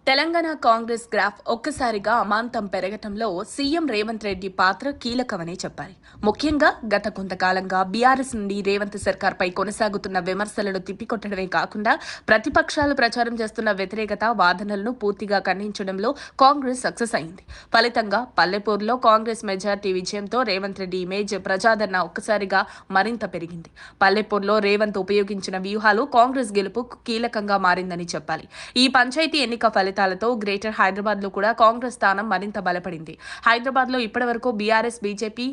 Telangana Congress graph ఒక్కసారిగా అమాంతం పెరగటంలో CM Revanth Reddy పాత్ర కీలకమనే చెప్పాలి. ముఖ్యంగా గత కొంతకాలంగా బీఆర్ఎస్ నుండి రేవంత్ సర్కార్పై కొనసాగుతున్న విమర్శలను తిప్పికొట్టడమే కాకుండా ప్రతిపక్షాలు ప్రచారం చేస్తున్న వ్యతిరేకత వాదనలను పూర్తిగా ఖండించడంలో కాంగ్రెస్ సక్సెస్ అయింది. ఫలితంగా పల్లెపూర్లో కాంగ్రెస్ మెజార్టీ విజయంతో రేవంత్ రెడ్డి ఇమేజ్ ప్రజాదరణ ఒక్కసారిగా మరింత పెరిగింది. పల్లెపూర్లో రేవంత్ ఉపయోగించిన వ్యూహాలు కాంగ్రెస్ గెలుపుకు కీలకంగా మారిందని చెప్పాలి. ఈ పంచాయతీ ఎన్నిక ఫలితాలతో గ్రేటర్ హైదరాబాద్ లో కూడా కాంగ్రెస్ స్థానం మరింత బలపడింది. హైదరాబాద్ లో ఇప్పటివరకు బీఆర్ఎస్ బీజేపీ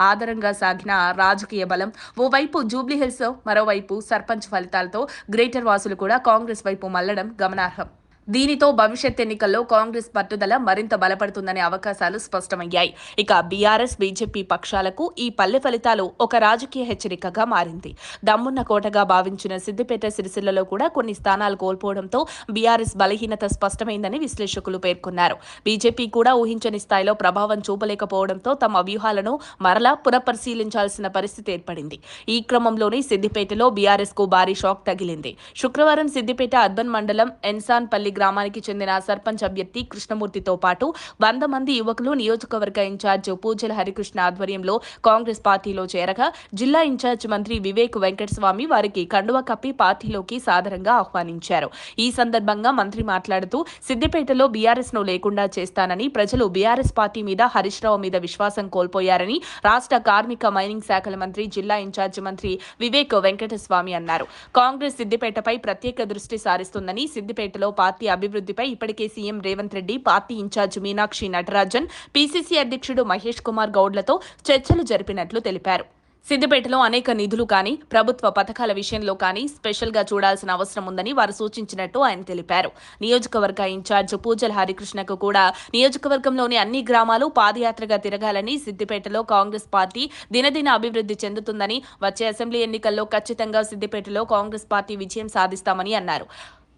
ఆధారంగా సాగిన రాజకీయ బలం ఓవైపు జూబ్లీహిల్స్, మరోవైపు సర్పంచ్ ఫలితాలతో గ్రేటర్ వాసులు కూడా కాంగ్రెస్ వైపు మళ్లడం గమనార్హం. దీనితో భవిష్యత్ ఎన్నికల్లో కాంగ్రెస్ పట్టుదల మరింత బలపడుతుందనే అవకాశాలు స్పష్టమయ్యాయి. ఇక బీఆర్ఎస్ బీజేపీ పక్షాలకు ఈ పల్లె ఫలితాలు ఒక రాజకీయ హెచ్చరికగా మారింది. దమ్మున్న కోటగా భావించిన సిద్దిపేట, సిరిసిల్లలో కూడా కొన్ని స్థానాలు కోల్పోవడంతో బీఆర్ఎస్ బలహీనత స్పష్టమైందని విశ్లేషకులు పేర్కొన్నారు. బీజేపీ కూడా ఊహించని స్థాయిలో ప్రభావం చూపలేకపోవడంతో తమ వ్యూహాలను మరలా పునఃపరిశీలించాల్సిన పరిస్థితి ఏర్పడింది. ఈ క్రమంలోనే సిద్దిపేటలో బీఆర్ఎస్ కు భారీ షాక్ తగిలింది. శుక్రవారం సిద్దిపేట అర్బన్ మండలం ఎన్సాన్పల్లి గ్రామానికి చెందిన సర్పంచ్ అభ్యర్థి కృష్ణమూర్తితో పాటు 100 మంది యువకులు నియోజకవర్గ ఇన్ఛార్జ్ పూజల హరికృష్ణ ఆధ్వర్యంలో కాంగ్రెస్ పార్టీలో చేరగా జిల్లా ఇన్ఛార్జ్ మంత్రి వివేక్ వెంకటస్వామి వారికి కండువా కప్పి పార్టీలోకి సాదరంగా ఆహ్వానించారు. ఈ సందర్భంగా మంత్రి మాట్లాడుతూ సిద్దిపేటలో బీఆర్ఎస్ ను లేకుండా చేస్తానని, ప్రజలు బీఆర్ఎస్ పార్టీ మీద హరీష్ రావు మీద విశ్వాసం కోల్పోయారని రాష్ట్ర కార్మిక మైనింగ్ శాఖల మంత్రి, జిల్లా ఇన్ఛార్జ్ మంత్రి వివేక్ వెంకటస్వామి అన్నారు. కాంగ్రెస్ సిద్దిపేటపై ప్రత్యేక దృష్టి సారిస్తుందని, సిద్దిపేటలో పార్టీ అభివృద్ధిపై ఇప్పటికే CM Revanth Reddy, party in-charge Meenakshi Natarajan, PCC అధ్యక్షుడు మహేష్ కుమార్ గౌడ్లతో చర్చలు జరిపినట్లు తెలిపారు. సిద్దిపేటలో అనేక నిధులు కానీ, ప్రభుత్వ పథకాల విషయంలో కానీ స్పెషల్ గా చూడాల్సిన అవసరం ఉందని వారు సూచించినట్టు ఆయన తెలిపారు. నియోజకవర్గ ఇన్ఛార్జ్ పూజల హరికృష్ణకు కూడా నియోజకవర్గంలోని అన్ని గ్రామాలు పాదయాత్రగా తిరగాలని, సిద్దిపేటలో కాంగ్రెస్ పార్టీ దినదిన అభివృద్ధి చెందుతుందని, వచ్చే అసెంబ్లీ ఎన్నికల్లో ఖచ్చితంగా సిద్దిపేటలో కాంగ్రెస్ పార్టీ విజయం సాధిస్తామని అన్నారు.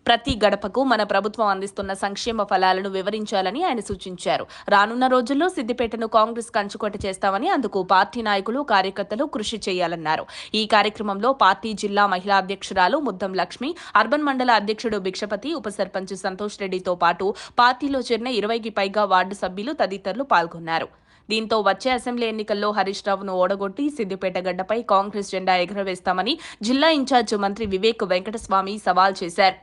ప్రతి గడపకు మన ప్రభుత్వం అందిస్తున్న సంక్షేమ ఫలాలను వివరించాలని ఆయన సూచించారు. రానున్న రోజుల్లో సిద్దిపేటను కాంగ్రెస్ కంచుకోట చేస్తామని, అందుకు పార్టీ నాయకులు, కార్యకర్తలు కృషి చేయాలన్నారు. ఈ కార్యక్రమంలో పార్టీ జిల్లా మహిళా అధ్యక్షురాలు ముద్దం లక్ష్మి, అర్బన్ మండల అధ్యక్షుడు భిక్షపతి, ఉప సర్పంచ్ సంతోష్ రెడ్డితో పాటు పార్టీలో చేరిన 20కి పైగా వార్డు సభ్యులు తదితరులు పాల్గొన్నారు. దీంతో వచ్చే అసెంబ్లీ ఎన్నికల్లో హరీష్ రావును ఓడగొట్టి సిద్దిపేట గడ్డపై కాంగ్రెస్ జెండా ఎగురవేస్తామని జిల్లా ఇన్ఛార్జ్ మంత్రి వివేక్ వెంకటస్వామి సవాల్ చేశారు.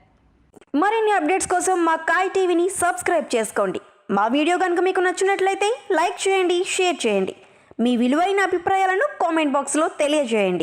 మరిన్ని అప్డేట్స్ కోసం మా కాయ్ టీవీని సబ్స్క్రైబ్ చేసుకోండి. మా వీడియో కనుక మీకు నచ్చినట్లయితే లైక్ చేయండి, షేర్ చేయండి. మీ విలువైన అభిప్రాయాలను కామెంట్ బాక్స్లో తెలియజేయండి.